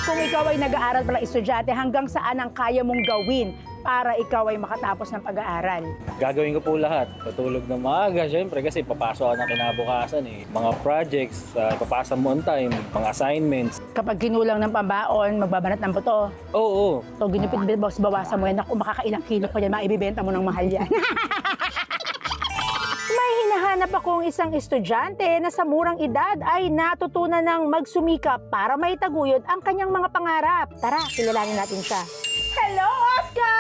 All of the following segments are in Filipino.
Kung ikaw ay nag-aaral pala estudyante, hanggang saan ang kaya mong gawin para ikaw ay makatapos ng pag-aaral? Gagawin ko po lahat. Patulog ng maaga, syempre, kasi papasok ako ng kinabukasan eh. Mga projects, ipapasa mo on time, mga assignments. Kapag ginulang ng pambaon, magbabanat ng buto. Oo, So, ginipit boss, bawasan mo yan. Naku, makakailang kilo pa yan, maibibenta mo ng mahal yan. May hinahanap akong isang estudyante na sa murang edad ay natutunan ng magsumikap para maitaguyod ang kanyang mga pangarap. Tara, kilalanin natin siya. Hello, Oscar!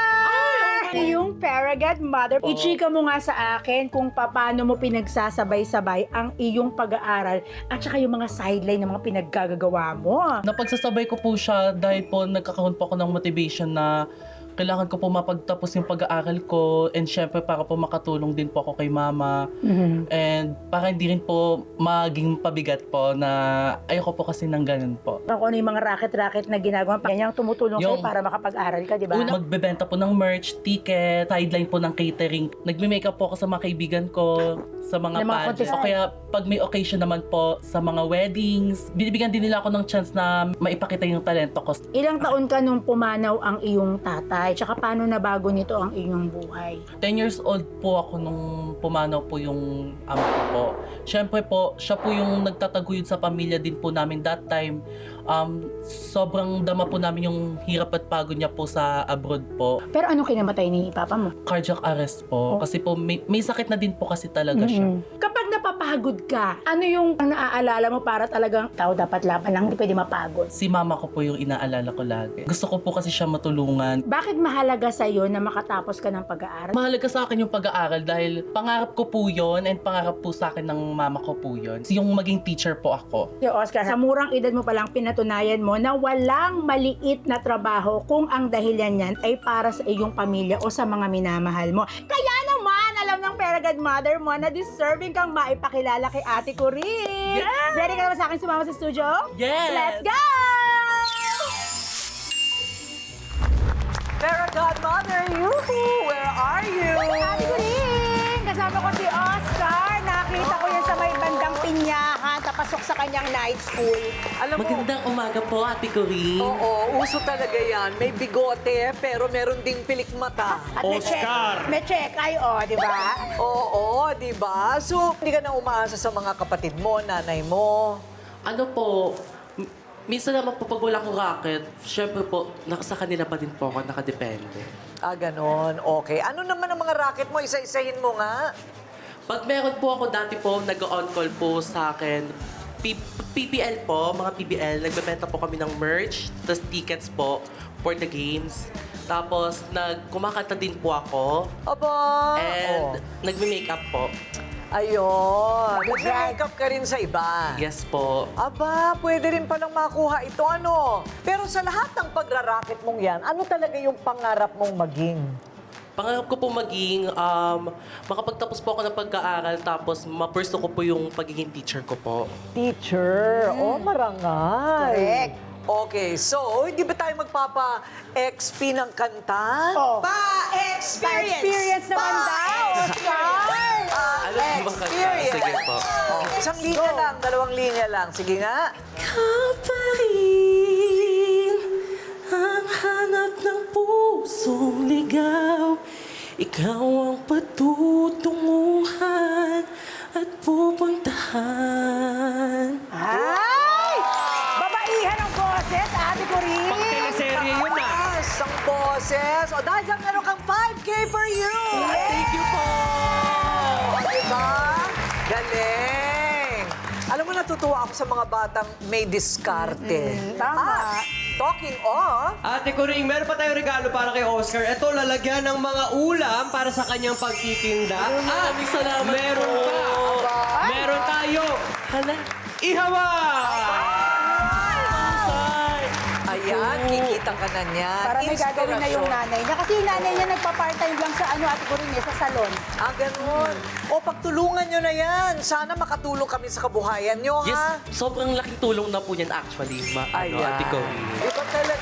Yung Paragat Mother. Ichika mo nga sa akin kung paano mo pinagsasabay-sabay ang iyong pag-aaral at saka yung mga sideline ng mga pinaggagawa mo. Napagsasabay ko po siya dahil po nagkakaroon po ako ng motivation na kailangan ko po mapagtapos yung pag-aaral ko, and syempre para po makatulong din po ako kay mama, and para hindi rin po maging pabigat po na ayoko po kasi ng ganun po. Kung ano yung mga racket-racket na ginagawa, yan yung tumutulong sa'yo Yung- para makapag-aral ka, di ba? Una, magbebenta po ng merch, ticket, sideline po ng catering. Nagme-makeup po ako sa mga kaibigan ko, sa mga Ng mga pageants. contest. O kaya pag may occasion naman po sa mga weddings, binibigyan din nila ako ng chance na maipakita yung talento ko. Ilang taon ka nung pumanaw ang iyong tatay? Tsaka paano nabago nito ang iyong buhay? 10 years old po ako nung pumanaw po yung ama ko po. Siyempre po, siya po yung nagtataguyod sa pamilya din po namin that time. Sobrang dama po namin yung hirap at pagod niya po sa abroad po. Pero anong kinamatay ni papa mo? Cardiac arrest po. Oh. Kasi po may sakit na din po kasi talaga siya. Kapag napapagod ka, ano yung naaalala mo para talagang tao dapat laban lang, hindi pwede mapagod? Si mama ko po yung inaalala ko lagi. Gusto ko po kasi siya matulungan. Bakit mahalaga sa'yo na makatapos ka ng pag-aaral? Mahalaga sa akin yung pag-aaral dahil pangarap ko po yun, and pangarap po sa akin ng mama ko po yun. Yung maging teacher po ako. Si Oscar, sa murang edad mo palang pinatunayan mo na walang maliit na trabaho kung ang dahilan niyan ay para sa iyong pamilya o sa mga minamahal mo. Kaya naman, alam ng Paragat Mother mo na deserving kang maipakilala kay Ate Corinne. Yes! Ready ka naman sa akin sumama sa studio? Yes! Let's go! Paragat Mother, yoo-hoo! Where are you? Ate Corinne! Kasama ko si Oscar. Nakita ko yan sa may bandang Pinyahan, tapasok sa kanyang night school. Alam mo, Magandang umaga po, Ate Corinne. oo, uso talaga yan. May bigote, pero meron ding pilik mata. At may check ay, di ba? Oo, di ba? So, hindi ka na umaasa sa mga kapatid mo, nanay mo. Ano po, minsan naman po pag wala akong racket, syempre po, sa kanila pa din po ako nakadepende. Ah, ganon. Okay. Ano naman ang mga racket mo? Isa-isahin mo nga. Pag meron po ako dati po, nag-on-call po sa akin, PBL po, mga PBL, nagbebenta po kami ng merch, tas tickets po for the games. Tapos, kumakanta din po ako, Aba! and nagme-makeup po. Ayun. Nag-makeup ka rin sa iba. Yes po. Aba, pwede rin palang makuha ito, ano? Pero sa lahat ng pagraraket mong yan, ano talaga yung pangarap mong maging? Pangarap ko po maging, makapagtapos po ako ng pagkaaral, tapos ma-pursue ko po yung pagiging teacher ko po. Teacher. Oh, marangay. Correct. Okay, so, hindi ba tayo magpapa-XP ng kanta? Oh. Pa-experience! Pa-experience naman daw, Oscar! Alam mo ba kanta? Sige po. Oh, isang linya lang, dalawang linya lang. Sige nga. Kaparin ang hanap ng pusong ligaw. Ikaw ang patutunguhan at pupuntahan. Ay! Babaihan ang boses, Ate Corinne! teleserye yun ah. Yes, ang boses. O, dahil dyan meron kang 5K for you. Thank you po! O, diba? Galing. Alam mo, natutuwa ako sa mga batang may diskarte. Tama. Talking of, Ate Corinne, meron pa tayong regalo para kay Oscar. Ito, lalagyan ng mga ulam para sa kanyang pagtitinda. Maraming salamat meron po. pa. Meron tayo. Hala. Ihawa! ayan, kikita ka na niyan. Para may gagawin na yung Inspirasyon. nanay niya. Kasi yung nanay niya nagpa-part-time lang sa Ate Corinne, sa salon. Ah, ganun. O, pagtulungan nyo na yan. Sana makatulong kami sa kabuhayan nyo, Yes, ha? sobrang laking tulong na po yan actually, Ate Corinne. Iba talaga.